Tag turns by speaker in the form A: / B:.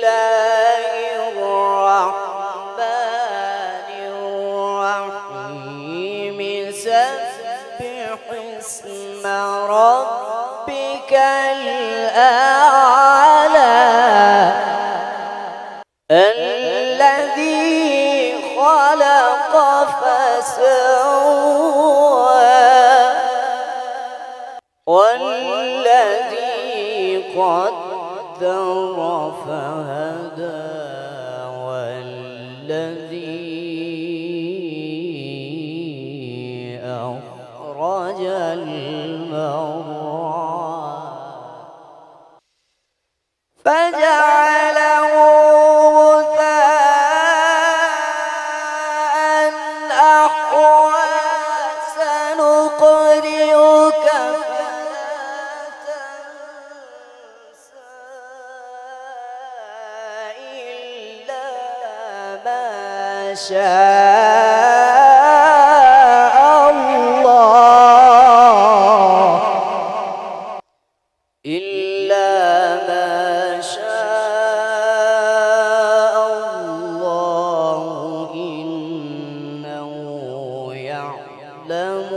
A: الله الرحمن الرحيم سبح اسم ربك الأعلى الذي خلق فسوى والذي قدر فهدى والذي أخرج المرعى فجعله غثاء أحوى سنقرئك فلا تنسى إلا ما شاء الله إلا ما شاء الله إنه يعلم